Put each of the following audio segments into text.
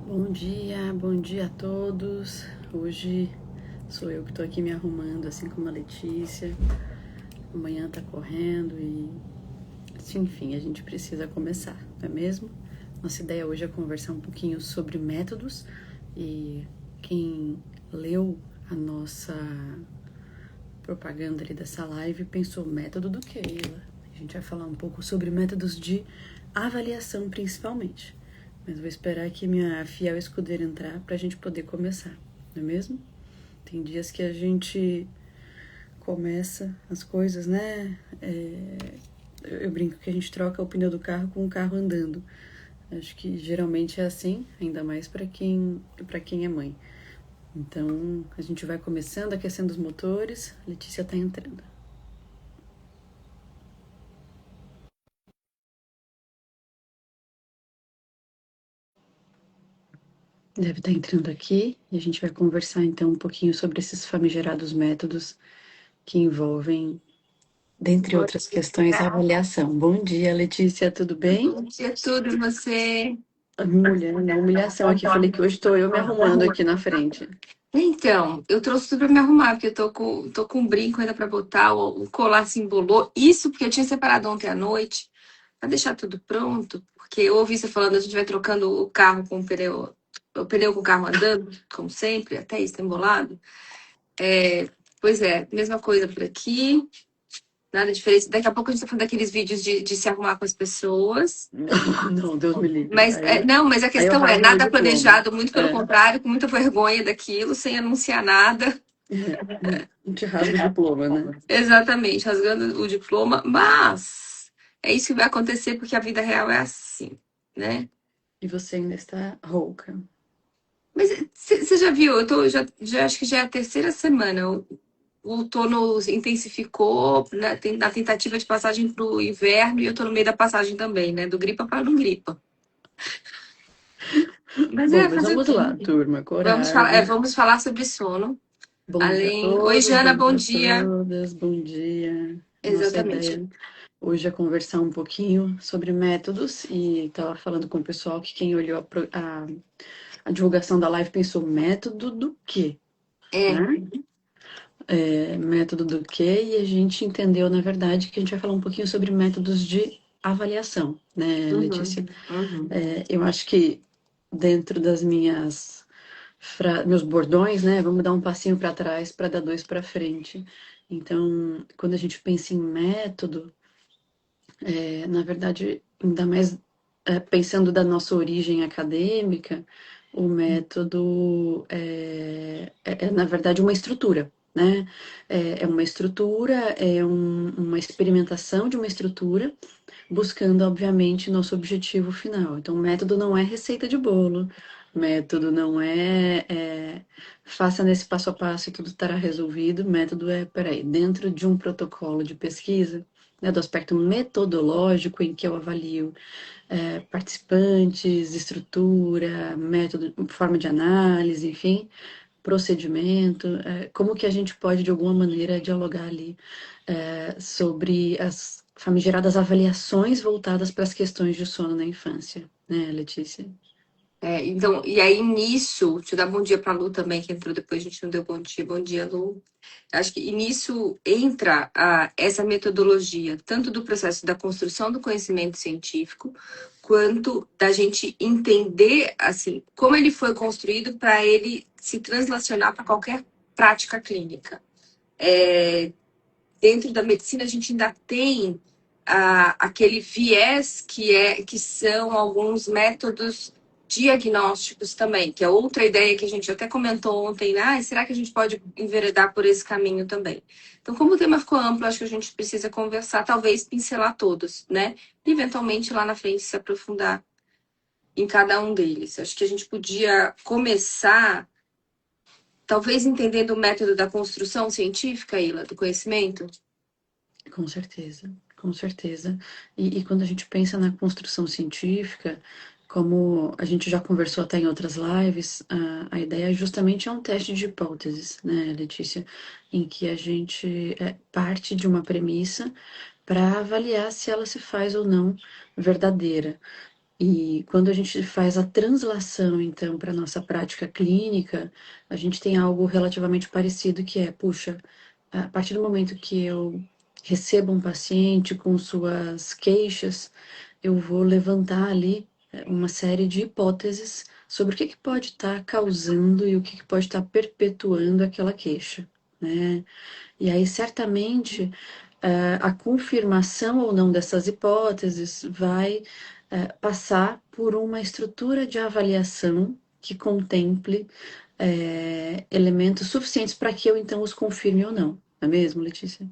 Bom dia a todos. Hoje sou eu que estou aqui me arrumando, assim como a Letícia. Amanhã tá correndo e, enfim, a gente precisa começar, não é mesmo? Nossa ideia hoje é conversar um pouquinho sobre métodos e quem leu a nossa propaganda ali dessa live pensou, método do quê? A gente vai falar um pouco sobre métodos de avaliação principalmente. Mas vou esperar aqui minha fiel escudeira entrar pra gente poder começar, não é mesmo? Tem dias que a gente começa as coisas, né? Eu brinco que a gente troca o pneu do carro com o carro andando. Acho que geralmente é assim, ainda mais para quem é mãe. Então, a gente vai começando, aquecendo os motores. A Letícia tá entrando. Deve estar entrando aqui e a gente vai conversar então um pouquinho sobre esses famigerados métodos que envolvem, dentre Bom outras questões, a dia. avaliação. Bom dia, Letícia, tudo bem? Bom dia, tudo, e você? Mulher, na humilhação aqui, falei que hoje estou eu me arrumando aqui na frente. Então, eu trouxe tudo pra me arrumar, porque eu tô com um brinco ainda pra botar, o colar se embolou. Isso porque eu tinha separado ontem à noite, pra deixar tudo pronto, porque eu ouvi você falando, a gente vai trocando o carro com o pneu com o carro andando, como sempre, até isso tá embolado. Pois é, mesma coisa por aqui, nada diferente. Daqui a pouco a gente tá falando daqueles vídeos de se arrumar com as pessoas. Não, Deus me livre. Mas, não, mas a Aí eu questão é, rasgo meu nada diploma. planejado, muito pelo contrário, com muita vergonha daquilo, sem anunciar nada. Não te rasgo o diploma, né? Exatamente, rasgando o diploma, mas é isso que vai acontecer porque a vida real é assim, né? E você ainda está rouca. Mas você já viu, já acho que já é a terceira semana, o outono intensificou na tentativa de passagem para o inverno e eu tô no meio da passagem também, né? Do gripa para não gripa. Mas Bom, é mas fazer o vamos quê? lá, turma, coragem. Vamos falar sobre sono. Bom dia a Além. Oi, todos, Jana, bom bom dia a dia. todas, bom dia. Nossa Exatamente. ideia hoje é conversar um pouquinho sobre métodos e estava falando com o pessoal que quem olhou a divulgação da live pensou, método do quê? É. Né? Método do quê? E a gente entendeu, na verdade, que a gente vai falar um pouquinho sobre métodos de avaliação, né, Uhum, Letícia? uhum. Eu acho que dentro das meus bordões, né, vamos dar um passinho para trás para dar dois para frente. Então, quando a gente pensa em método, na verdade, ainda mais pensando da nossa origem acadêmica, o método na verdade, uma estrutura, né? É uma estrutura, uma experimentação de uma estrutura, buscando, obviamente, nosso objetivo final. Então, o método não é receita de bolo, método não faça nesse passo a passo e tudo estará resolvido. Método é, peraí, dentro de um protocolo de pesquisa, né, do aspecto metodológico em que eu avalio participantes, estrutura, método, forma de análise, enfim, procedimento, como que a gente pode, de alguma maneira, dialogar ali sobre as famigeradas avaliações voltadas para as questões de sono na infância, né, Letícia? Então, e aí nisso, deixa eu dar bom dia pra Lu também, que entrou depois, a gente não deu bom dia. Bom dia, Lu. Acho que nisso entra essa metodologia, tanto do processo da construção do conhecimento científico, quanto da gente entender, assim, como ele foi construído para ele se translacionar para qualquer prática clínica. Dentro da medicina a gente ainda tem aquele viés que são alguns métodos diagnósticos também, que é outra ideia que a gente até comentou ontem, né? Será que a gente pode enveredar por esse caminho também? Então, como o tema ficou amplo, acho que a gente precisa conversar, talvez pincelar todos, né? E eventualmente lá na frente se aprofundar em cada um deles. Acho que a gente podia começar, talvez entendendo o método da construção científica, Ila, do conhecimento. Com certeza, com certeza. E quando a gente pensa na construção científica, como a gente já conversou até em outras lives, a ideia justamente é um teste de hipóteses, né, Letícia? Em que a gente parte de uma premissa para avaliar se ela se faz ou não verdadeira. E quando a gente faz a translação, então, para a nossa prática clínica, a gente tem algo relativamente parecido, que é, puxa, a partir do momento que eu recebo um paciente com suas queixas, eu vou levantar ali uma série de hipóteses sobre o que pode estar causando e o que pode estar perpetuando aquela queixa, né? E aí, certamente, a confirmação ou não dessas hipóteses vai passar por uma estrutura de avaliação que contemple elementos suficientes para que eu, então, os confirme ou não. Não é mesmo, Letícia?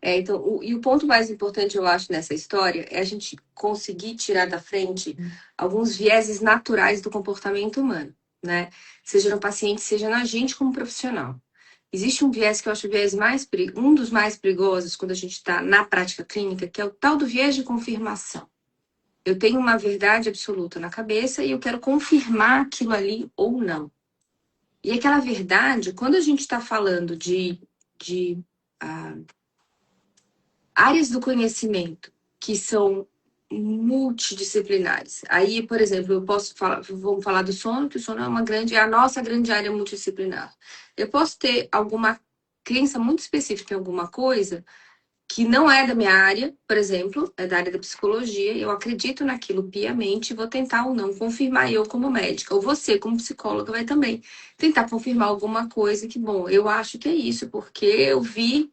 Então, e o ponto mais importante, eu acho, nessa história é a gente conseguir tirar da frente alguns vieses naturais do comportamento humano, né? Seja no paciente, seja na gente como profissional. Existe um viés que eu acho o viés um dos mais perigosos quando a gente está na prática clínica, que é o tal do viés de confirmação. Eu tenho uma verdade absoluta na cabeça e eu quero confirmar aquilo ali ou não. E aquela verdade, quando a gente está falando de ah, áreas do conhecimento que são multidisciplinares. Aí, por exemplo, eu posso falar, vamos falar do sono, que o sono é a nossa grande área multidisciplinar. Eu posso ter alguma crença muito específica em alguma coisa que não é da minha área, por exemplo, é da área da psicologia, eu acredito naquilo piamente e vou tentar ou não confirmar eu como médica, ou você como psicóloga vai também tentar confirmar alguma coisa que, bom, eu acho que é isso, porque eu vi.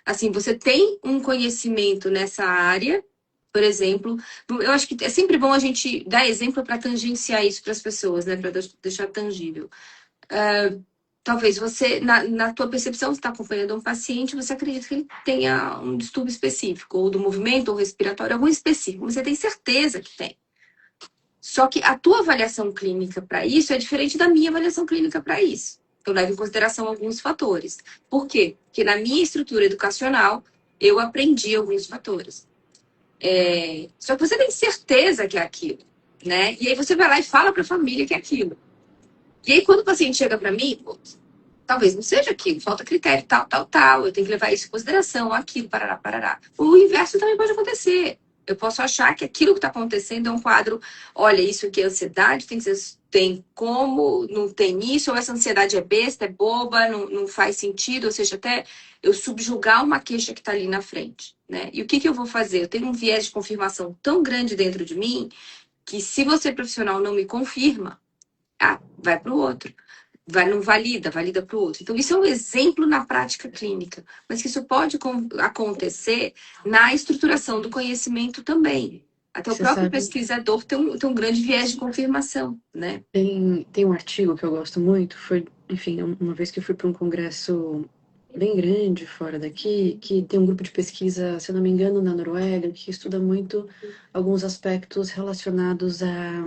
Assim, você tem um conhecimento nessa área, por exemplo, eu acho que é sempre bom a gente dar exemplo para tangenciar isso para as pessoas, né? Para deixar tangível. Talvez você, na tua percepção, você está acompanhando um paciente, você acredita que ele tenha um distúrbio específico, ou do movimento, ou respiratório, algum específico, mas você tem certeza que tem. Só que a tua avaliação clínica para isso é diferente da minha avaliação clínica para isso. Eu levo em consideração alguns fatores. Por quê? Porque na minha estrutura educacional, eu aprendi alguns fatores. Só que você tem certeza que é aquilo, né? E aí você vai lá e fala para a família que é aquilo. E aí quando o paciente chega para mim, pô, talvez não seja aquilo, falta critério, tal, tal, tal, eu tenho que levar isso em consideração, aquilo, parará, parará. O inverso também pode acontecer. Eu posso achar que aquilo que está acontecendo é um quadro, olha, isso aqui é ansiedade, tem como, não tem isso, ou essa ansiedade é besta, é boba, não faz sentido, ou seja, até eu subjugar uma queixa que está ali na frente, né? E o que eu vou fazer? Eu tenho um viés de confirmação tão grande dentro de mim que se você profissional não me confirma, vai para o outro. Não valida, valida para o outro. Então, isso é um exemplo na prática clínica, mas que isso pode acontecer na estruturação do conhecimento também. Até o Você próprio sabe, pesquisador tem um grande viés de confirmação, né? tem um artigo que eu gosto muito, foi, enfim, uma vez que eu fui para um congresso bem grande fora daqui, que tem um grupo de pesquisa, se eu não me engano, na Noruega, que estuda muito alguns aspectos relacionados a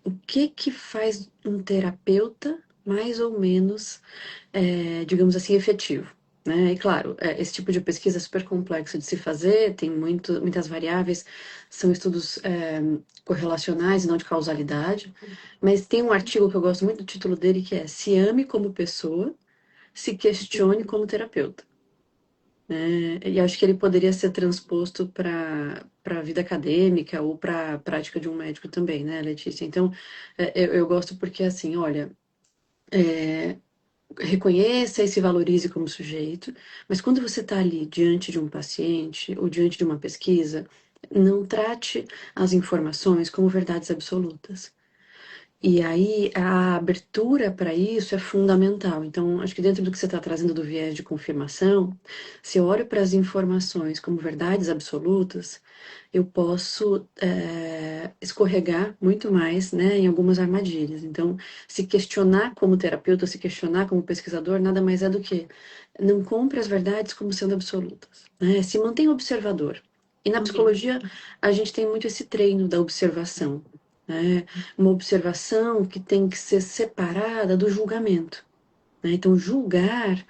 o que faz um terapeuta mais ou menos, digamos assim, efetivo. Né? E claro, esse tipo de pesquisa é super complexo de se fazer, tem muitas variáveis, são estudos correlacionais e não de causalidade, mas tem um artigo que eu gosto muito do título dele, que é Se ame como pessoa, se questione como terapeuta. Né? E acho que ele poderia ser transposto para a vida acadêmica ou para a prática de um médico também, né, Letícia? Então, eu gosto porque, assim, olha, reconheça e se valorize como sujeito, mas quando você está ali diante de um paciente ou diante de uma pesquisa, não trate as informações como verdades absolutas. E aí a abertura para isso é fundamental. Então, acho que dentro do que você está trazendo do viés de confirmação, se eu olho para as informações como verdades absolutas, eu posso escorregar muito mais, né, em algumas armadilhas. Então, se questionar como terapeuta, se questionar como pesquisador, nada mais é do que não compre as verdades como sendo absolutas, né? Se mantenha observador. E na Uhum. psicologia, a gente tem muito esse treino da observação, né? Uma observação que tem que ser separada do julgamento. Né? Então, julgar,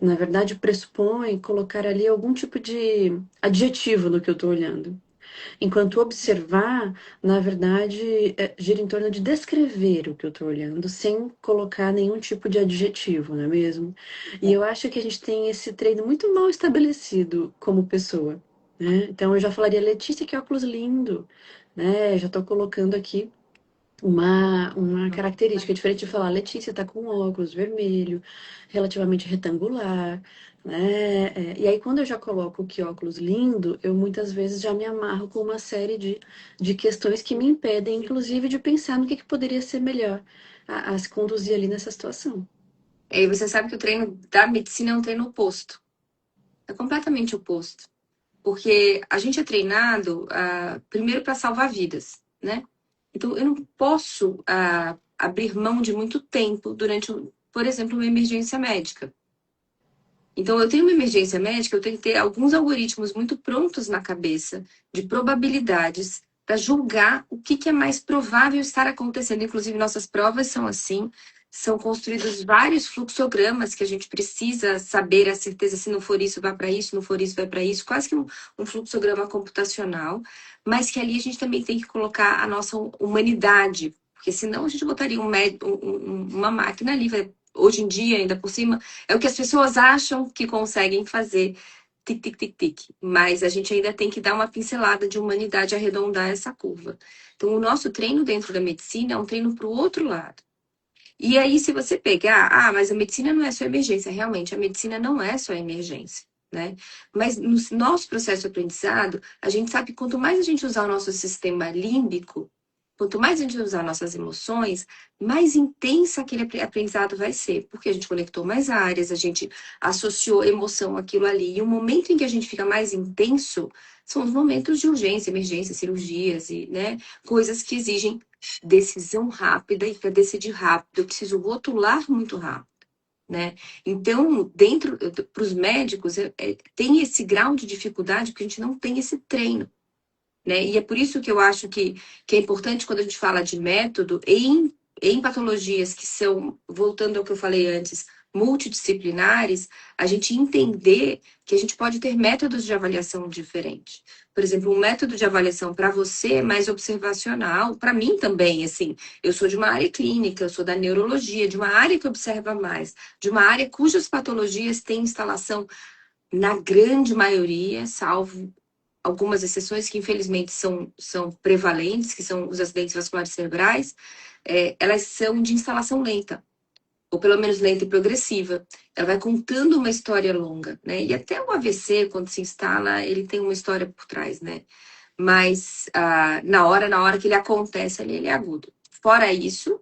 na verdade, pressupõe colocar ali algum tipo de adjetivo no que eu estou olhando. Enquanto observar, na verdade, gira em torno de descrever o que eu estou olhando, sem colocar nenhum tipo de adjetivo, não é mesmo? E eu acho que a gente tem esse treino muito mal estabelecido como pessoa. Né? Então, eu já falaria, Letícia, que óculos lindo. né? Já estou colocando aqui uma característica diferente de falar, Letícia está com óculos vermelho, relativamente retangular, né? E aí, quando eu já coloco que óculos lindo, eu muitas vezes já me amarro com uma série de questões que me impedem, inclusive, de pensar no que poderia ser melhor a se conduzir ali nessa situação. E aí você sabe que o treino da medicina é um treino oposto. É completamente oposto. Porque a gente é treinado, primeiro para salvar vidas, né? Então, eu não posso abrir mão de muito tempo durante, por exemplo, uma emergência médica. Então, eu tenho uma emergência médica, eu tenho que ter alguns algoritmos muito prontos na cabeça, de probabilidades, para julgar o que é mais provável estar acontecendo. Inclusive, nossas provas são assim, são construídos vários fluxogramas que a gente precisa saber a certeza, se não for isso, vai para isso, se não for isso, vai para isso, quase que um fluxograma computacional, mas que ali a gente também tem que colocar a nossa humanidade, porque senão a gente botaria uma máquina ali, hoje em dia, ainda por cima, é o que as pessoas acham que conseguem fazer, tic, tic, tic, tic. Mas a gente ainda tem que dar uma pincelada de humanidade, arredondar essa curva. Então, o nosso treino dentro da medicina é um treino para o outro lado. E aí, se você pegar, mas a medicina não é só emergência. Realmente, a medicina não é só emergência, né? Mas no nosso processo de aprendizado, a gente sabe que quanto mais a gente usar o nosso sistema límbico, quanto mais a gente usar nossas emoções, mais intensa aquele aprendizado vai ser, porque a gente conectou mais áreas, a gente associou emoção àquilo ali. E o momento em que a gente fica mais intenso são os momentos de urgência, emergência, cirurgias e, né, coisas que exigem decisão rápida, e para decidir rápido eu preciso rotular muito rápido, né? Então, dentro para os médicos, tem esse grau de dificuldade porque a gente não tem esse treino, né? E é por isso que eu acho que é importante quando a gente fala de método em patologias que são, voltando ao que eu falei antes, multidisciplinares, a gente entender que a gente pode ter métodos de avaliação diferentes. Por exemplo, um método de avaliação para você é mais observacional, para mim também, assim, eu sou de uma área clínica, eu sou da neurologia, de uma área que observa mais, de uma área cujas patologias têm instalação, na grande maioria, salvo algumas exceções que infelizmente são prevalentes, que são os acidentes vasculares cerebrais, elas são de instalação lenta, ou pelo menos lenta e progressiva. Ela vai contando uma história longa, né? E até o AVC, quando se instala, ele tem uma história por trás, né? Mas na hora que ele acontece ali, ele é agudo. Fora isso,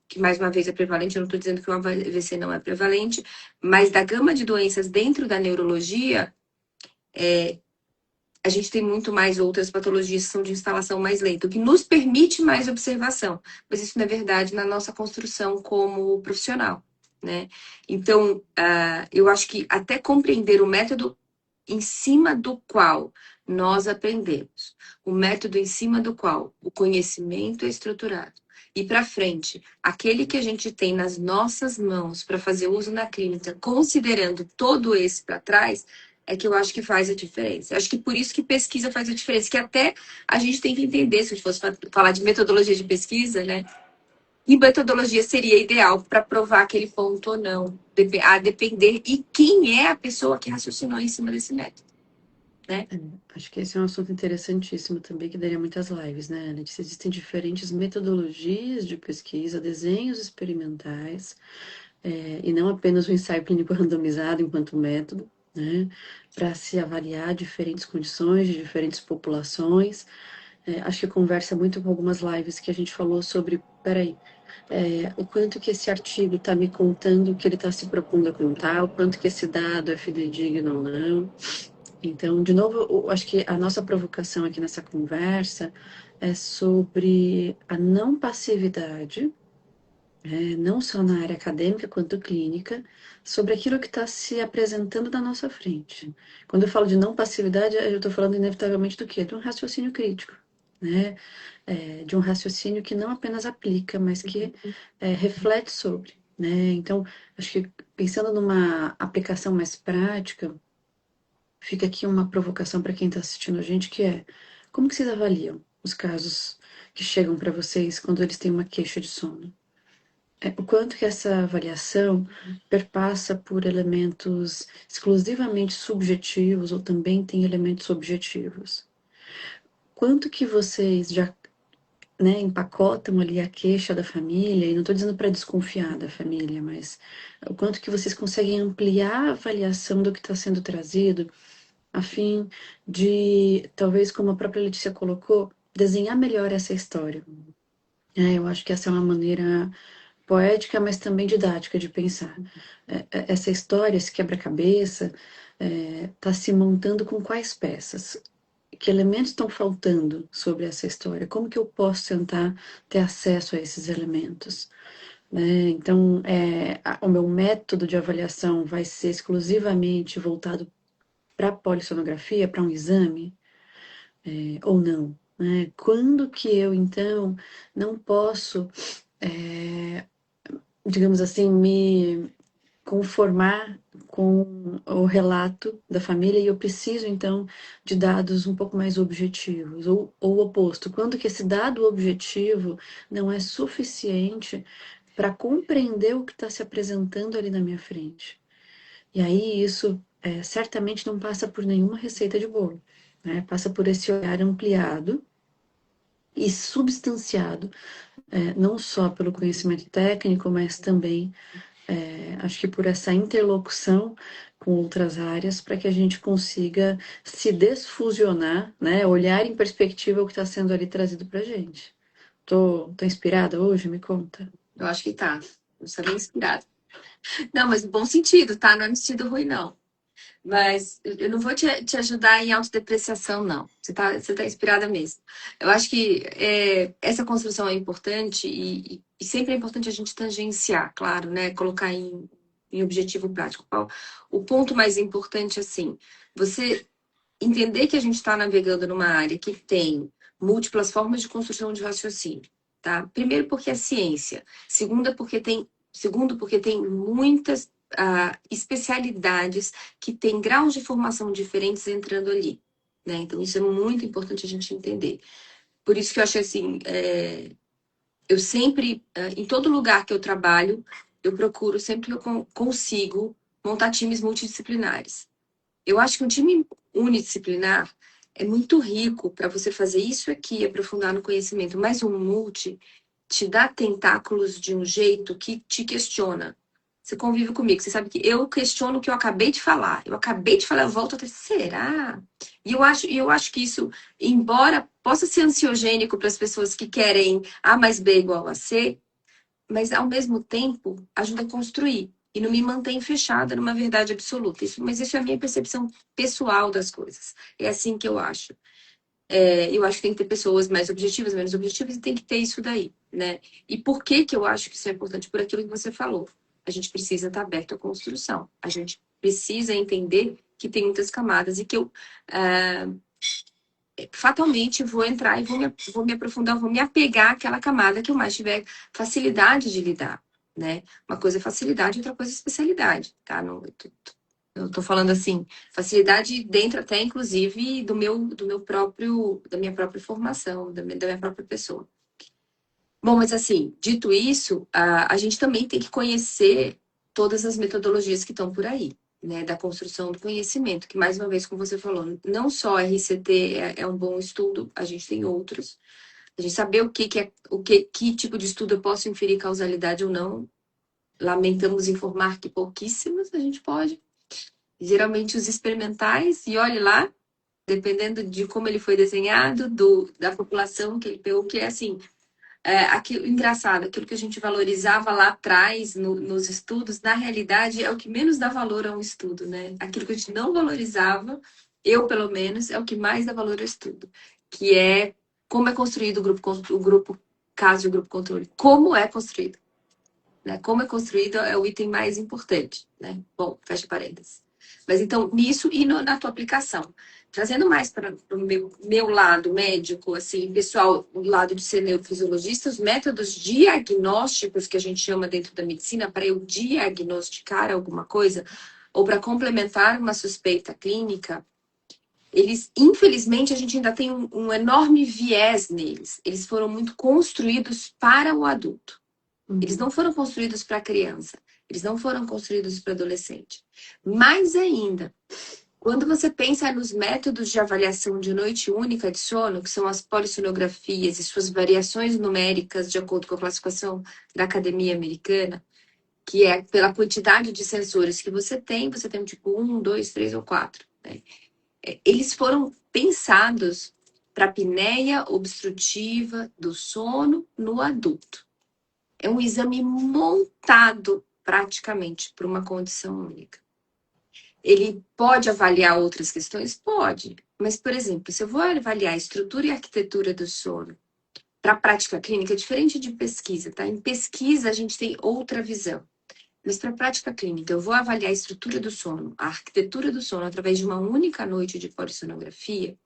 que mais uma vez é prevalente, eu não estou dizendo que o AVC não é prevalente, mas da gama de doenças dentro da neurologia, a gente tem muito mais outras patologias que são de instalação mais lenta, o que nos permite mais observação. Mas isso não é verdade na nossa construção como profissional, né? Então, eu acho que até compreender o método em cima do qual nós aprendemos, o método em cima do qual o conhecimento é estruturado. E para frente, aquele que a gente tem nas nossas mãos para fazer uso na clínica, considerando todo esse para trás, é que eu acho que faz a diferença. Eu acho que por isso que pesquisa faz a diferença, que até a gente tem que entender, se a gente fosse falar de metodologia de pesquisa, né? E metodologia seria ideal para provar aquele ponto ou não, a depender e quem é a pessoa que raciocinou em cima desse método, né? Acho que esse é um assunto interessantíssimo também, que daria muitas lives, né, Letícia? Existem diferentes metodologias de pesquisa, desenhos experimentais, e não apenas o ensaio clínico randomizado enquanto método, né, para se avaliar diferentes condições de diferentes populações. Acho que conversa muito com algumas lives que a gente falou sobre, peraí, o quanto que esse artigo está me contando o que ele está se propondo a contar, o quanto que esse dado é fidedigno ou não. Então, de novo, eu acho que a nossa provocação aqui nessa conversa é sobre a não passividade, não só na área acadêmica quanto clínica, sobre aquilo que está se apresentando na nossa frente. Quando eu falo de não passividade, eu estou falando inevitavelmente do quê? De um raciocínio crítico, né? De um raciocínio que não apenas aplica, mas que reflete sobre, né? Então, acho que pensando numa aplicação mais prática, fica aqui uma provocação para quem está assistindo a gente, que é: como que vocês avaliam os casos que chegam para vocês quando eles têm uma queixa de sono? O quanto que essa avaliação perpassa por elementos exclusivamente subjetivos ou também tem elementos objetivos? Quanto que vocês já né, empacotam ali a queixa da família, e não estou dizendo para desconfiar da família, mas o quanto que vocês conseguem ampliar a avaliação do que está sendo trazido, a fim de, talvez, como a própria Letícia colocou, desenhar melhor essa história. Eu acho que essa é uma maneira poética, mas também didática de pensar. Essa história, esse quebra-cabeça, está se montando com quais peças? Que elementos estão faltando sobre essa história? Como que eu posso tentar ter acesso a esses elementos? Né? Então, o meu método de avaliação vai ser exclusivamente voltado para a polissonografia, para um exame, ou não? Né? Quando que eu, então, não posso, digamos assim, me conformar com o relato da família e eu preciso, então, de dados um pouco mais objetivos, ou o oposto, quando que esse dado objetivo não é suficiente para compreender o que está se apresentando ali na minha frente. E aí isso certamente não passa por nenhuma receita de bolo, né? Passa por esse olhar ampliado e substanciado, não só pelo conhecimento técnico, mas também acho que por essa interlocução com outras áreas, para que a gente consiga se desfusionar, né? Olhar em perspectiva o que está sendo ali trazido para a gente. Tô inspirada hoje? Me conta. Eu acho que tá. Eu sou bem inspirada. Não, mas no bom sentido, tá? Não é no sentido ruim, não. Mas eu não vou te ajudar em autodepreciação, não. Você tá inspirada mesmo. Eu acho que essa construção é importante e sempre é importante a gente tangenciar, claro, né? Colocar em objetivo prático. O ponto mais importante, assim, você entender que a gente está navegando numa área que tem múltiplas formas de construção de raciocínio, tá? Primeiro porque é ciência. Segundo porque tem muitas especialidades que têm graus de formação diferentes entrando ali, né? Então isso é muito importante a gente entender. Por isso que eu achei assim, eu sempre, em todo lugar que eu trabalho, eu procuro sempre que eu consigo montar times multidisciplinares. Eu acho que um time unidisciplinar é muito rico para você fazer isso aqui, aprofundar no conhecimento, mas um multi te dá tentáculos de um jeito que te questiona. Você convive comigo, você sabe que eu questiono o que eu acabei de falar. Eu acabei de falar, eu volto até, será? E eu acho que isso, embora possa ser ansiogênico para as pessoas que querem A mais B igual a C, mas ao mesmo tempo ajuda a construir e não me mantém fechada numa verdade absoluta. Mas isso é a minha percepção pessoal das coisas. É assim que eu acho. Eu acho que tem que ter pessoas mais objetivas, menos objetivas, e tem que ter isso daí, né? E por que que eu acho que isso é importante? Por aquilo que você falou. A gente precisa estar aberto à construção. A gente precisa entender que tem muitas camadas e que eu fatalmente vou entrar e vou me aprofundar, vou me apegar àquela camada que eu mais tiver facilidade de lidar, né? Uma coisa é facilidade, outra coisa é especialidade, tá? Não, eu tô falando assim, facilidade dentro até, inclusive, do meu próprio, da minha própria formação, da minha própria pessoa. Bom, mas assim, dito isso, a gente também tem que conhecer todas as metodologias que estão por aí, né, da construção do conhecimento, que mais uma vez, como você falou, não só RCT é um bom estudo, a gente tem outros. A gente saber que tipo de estudo eu posso inferir causalidade ou não. Lamentamos informar que pouquíssimas a gente pode. Geralmente os experimentais, e olhe lá, dependendo de como ele foi desenhado, da população que ele pegou, que é assim, aquilo engraçado, aquilo que a gente valorizava lá atrás nos estudos, na realidade é o que menos dá valor a um estudo, né? Aquilo que a gente não valorizava, eu pelo menos, é o que mais dá valor ao estudo, que é como é construído o grupo caso e o grupo controle. Como é construído, né? Como é construído é o item mais importante, né? Bom, fecha parênteses. Mas então, nisso e na tua aplicação. Trazendo mais para o meu lado médico, assim, pessoal, o lado de ser neurofisiologista, os métodos diagnósticos que a gente chama dentro da medicina para eu diagnosticar alguma coisa ou para complementar uma suspeita clínica, eles, infelizmente, a gente ainda tem um enorme viés neles. Eles foram muito construídos para o adulto. Eles não foram construídos para criança. Eles não foram construídos para adolescente. Mais ainda, Quando você pensa nos métodos de avaliação de noite única de sono, que são as polissonografias e suas variações numéricas de acordo com a classificação da Academia Americana, que é pela quantidade de sensores que você tem um tipo 1, 2, 3 ou 4. Né? Eles foram pensados para apneia obstrutiva do sono no adulto. É um exame montado praticamente para uma condição única. Ele pode avaliar outras questões? Pode. Mas, por exemplo, se eu vou avaliar a estrutura e a arquitetura do sono para a prática clínica, é diferente de pesquisa, tá? Em pesquisa, a gente tem outra visão. Mas para a prática clínica, eu vou avaliar a estrutura do sono, a arquitetura do sono, através de uma única noite de polissonografia,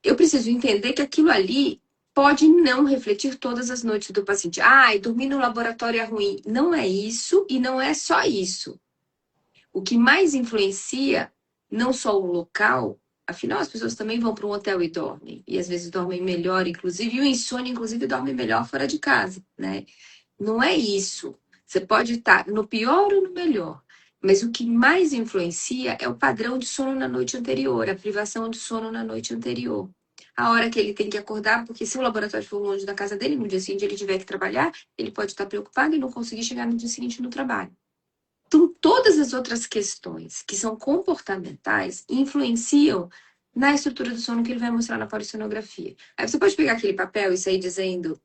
eu preciso entender que aquilo ali pode não refletir todas as noites do paciente. Ah, e dormir no laboratório é ruim. Não é isso e não é só isso. O que mais influencia, não só o local, afinal as pessoas também vão para um hotel e dormem, e às vezes dormem melhor, inclusive, e o insônia, inclusive, dorme melhor fora de casa, né? Não é isso. Você pode estar no pior ou no melhor, mas o que mais influencia é o padrão de sono na noite anterior, a privação de sono na noite anterior. A hora que ele tem que acordar, porque se o laboratório for longe da casa dele, no dia seguinte ele tiver que trabalhar, ele pode estar preocupado e não conseguir chegar no dia seguinte no trabalho. Então, todas as outras questões que são comportamentais influenciam na estrutura do sono que ele vai mostrar na polissonografia. Aí você pode pegar aquele papel e sair dizendo,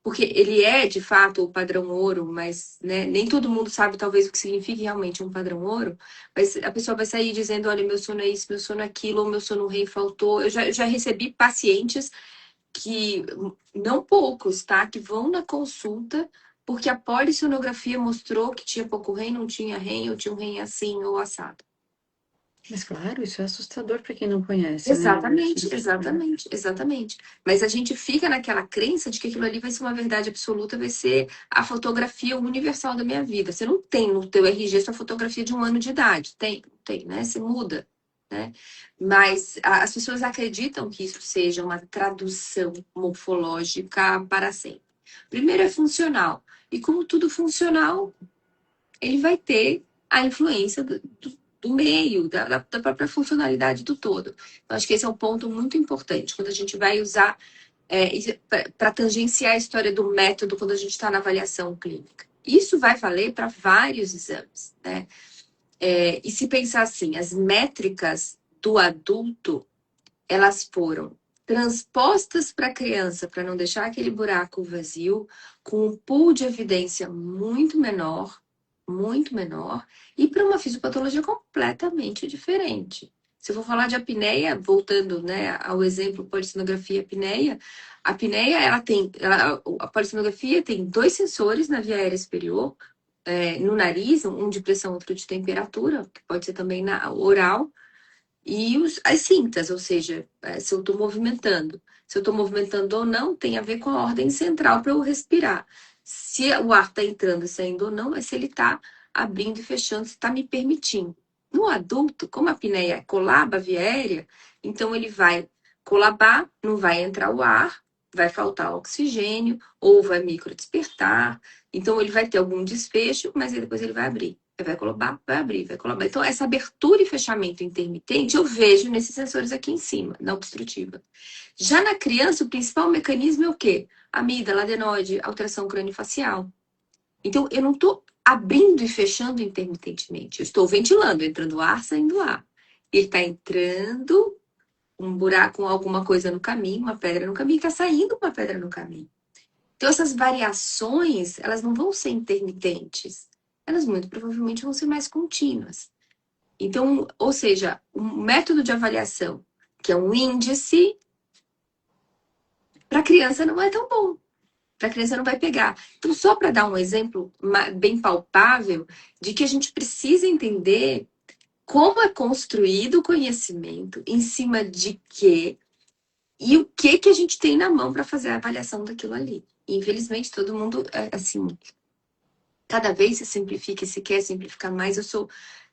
porque ele é de fato o padrão ouro, mas né, nem todo mundo sabe talvez o que significa realmente um padrão ouro, mas a pessoa vai sair dizendo, olha, meu sono é isso, meu sono é aquilo, ou meu sono rei faltou. Eu já recebi pacientes que, não poucos, tá? Que vão na consulta porque a polissonografia mostrou que tinha pouco REM, não tinha REM, ou tinha um REM assim ou assado. Mas claro, isso é assustador para quem não conhece, né? Exatamente, exatamente, exatamente. Mas a gente fica naquela crença de que aquilo ali vai ser uma verdade absoluta, vai ser a fotografia universal da minha vida. Você não tem no teu RG sua fotografia de 1 ano de idade. Tem, né? Você muda, né? Mas as pessoas acreditam que isso seja uma tradução morfológica para sempre. Primeiro é funcional. E como tudo funcional, ele vai ter a influência do meio, da própria funcionalidade do todo. Eu acho que esse é um ponto muito importante, quando a gente vai usar para tangenciar a história do método quando a gente está na avaliação clínica. Isso vai valer para vários exames, né? E se pensar assim, as métricas do adulto, elas foram transpostas para a criança, para não deixar aquele buraco vazio, com um pool de evidência muito menor, e para uma fisiopatologia completamente diferente. Se eu for falar de apneia, voltando né, ao exemplo polissonografia apneia, a apneia, a polissonografia tem 2 sensores na via aérea superior, no nariz, um de pressão, outro de temperatura, que pode ser também na oral, e as cintas, ou seja, se eu estou movimentando. Se eu estou movimentando ou não, tem a ver com a ordem central para eu respirar. Se o ar está entrando e saindo ou não, é se ele está abrindo e fechando, se está me permitindo. No adulto, como a apneia colaba a via aérea, então ele vai colabar, não vai entrar o ar, vai faltar oxigênio, ou vai microdespertar. Então ele vai ter algum desfecho, mas depois ele vai abrir. Vai colabar, vai abrir, vai colabar. Então, essa abertura e fechamento intermitente eu vejo nesses sensores aqui em cima, na obstrutiva. Já na criança, o principal mecanismo é o quê? Amígdala, adenoide, alteração crâniofacial. Então, eu não estou abrindo e fechando intermitentemente. Eu estou ventilando, entrando ar, saindo ar. Ele está entrando um buraco, alguma coisa no caminho, uma pedra no caminho, está saindo uma pedra no caminho. Então, essas variações, elas não vão ser intermitentes. Elas muito provavelmente vão ser mais contínuas. Então, ou seja, um método de avaliação, que é um índice, para a criança não é tão bom. Para a criança não vai pegar. Então, só para dar um exemplo bem palpável de que a gente precisa entender como é construído o conhecimento, em cima de quê, e o que a gente tem na mão para fazer a avaliação daquilo ali. E, infelizmente, todo mundo, assim, cada vez se simplifica e se quer simplificar mais. Eu sou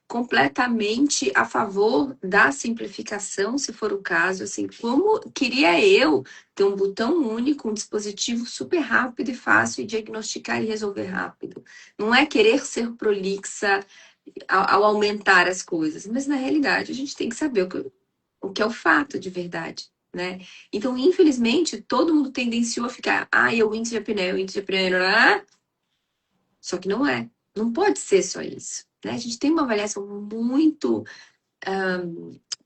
completamente a favor da simplificação, se for o caso, assim, como queria eu ter um botão único, um dispositivo super rápido e fácil e diagnosticar e resolver rápido. Não é querer ser prolixa, ao aumentar as coisas. Mas na realidade a gente tem que saber o que é o fato de verdade, né? Então, infelizmente, todo mundo tendenciou a ficar, é o índice de apneia, o índice de apneia, só que não é. Não pode ser só isso, né? A gente tem uma avaliação muito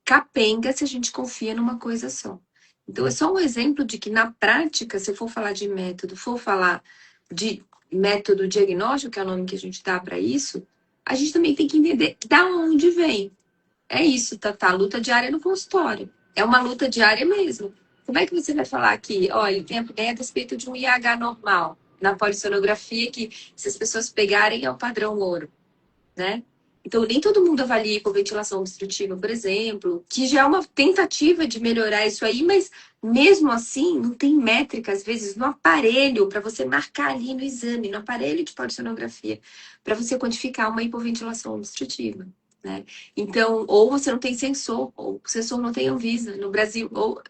capenga se a gente confia numa coisa só. Então, é só um exemplo de que, na prática, se eu for falar de método, for falar de método diagnóstico, que é o nome que a gente dá para isso, a gente também tem que entender da onde vem. É isso, Tatá, luta diária no consultório. É uma luta diária mesmo. Como é que você vai falar que, olha, ele tem apneia a respeito de um IH normal, na polissonografia, que se as pessoas pegarem é o padrão ouro, né? Então, nem todo mundo avalia com ventilação obstrutiva, por exemplo, que já é uma tentativa de melhorar isso aí, mas mesmo assim, não tem métrica, às vezes, no aparelho, para você marcar ali no exame, no aparelho de polissonografia, para você quantificar uma hipoventilação obstrutiva, né? Então, ou você não tem sensor, ou o sensor não tem Anvisa no Brasil, ou,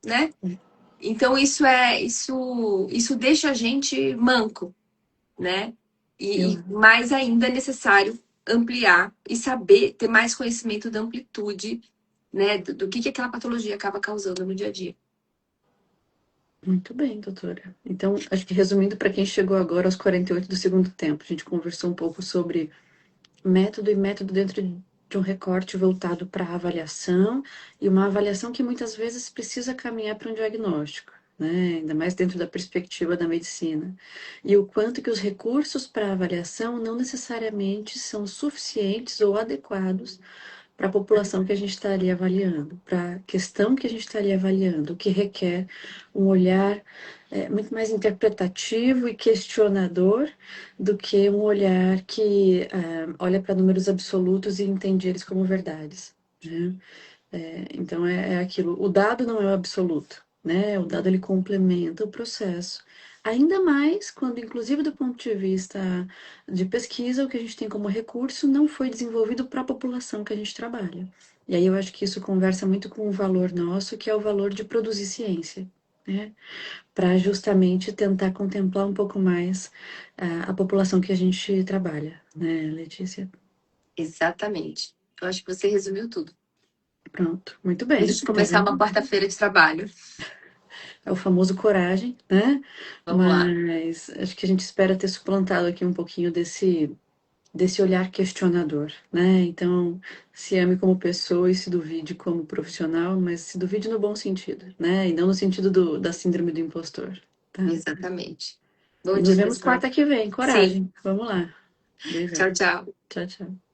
né? Então, isso deixa a gente manco, né? E Eu, mais ainda é necessário ampliar e saber ter mais conhecimento da amplitude, né, do que aquela patologia acaba causando no dia a dia. muito bem, doutora. Então, acho que resumindo para quem chegou agora aos 48 do segundo tempo, a gente conversou um pouco sobre método e método dentro de um recorte voltado para a avaliação e uma avaliação que muitas vezes precisa caminhar para um diagnóstico, né? Ainda mais dentro da perspectiva da medicina. E o quanto que os recursos para avaliação não necessariamente são suficientes ou adequados para a população que a gente está ali avaliando, para a questão que a gente está ali avaliando, o que requer um olhar muito mais interpretativo e questionador do que um olhar que olha para números absolutos e entende eles como verdades, né? Então é aquilo, o dado não é o absoluto, né? O dado ele complementa o processo. Ainda mais quando, inclusive do ponto de vista de pesquisa, o que a gente tem como recurso não foi desenvolvido para a população que a gente trabalha. E aí eu acho que isso conversa muito com o valor nosso, que é o valor de produzir ciência, né? Para justamente tentar contemplar um pouco mais a população que a gente trabalha, né, Letícia? Exatamente. Eu acho que você resumiu tudo. Pronto, muito Pra bem. gente Tá começar uma vendo? quarta-feira de trabalho. É o famoso coragem, né? Vamos lá. Mas acho que a gente espera ter suplantado aqui um pouquinho desse olhar questionador, né? Então, se ame como pessoa e se duvide como profissional, mas se duvide no bom sentido, né? E não no sentido da síndrome do impostor, tá? Exatamente. E Bom nos dia, vemos pessoal. quarta que vem. Sim. Coragem. Vamos lá. Tchau, Beijão. tchau. Tchau, tchau.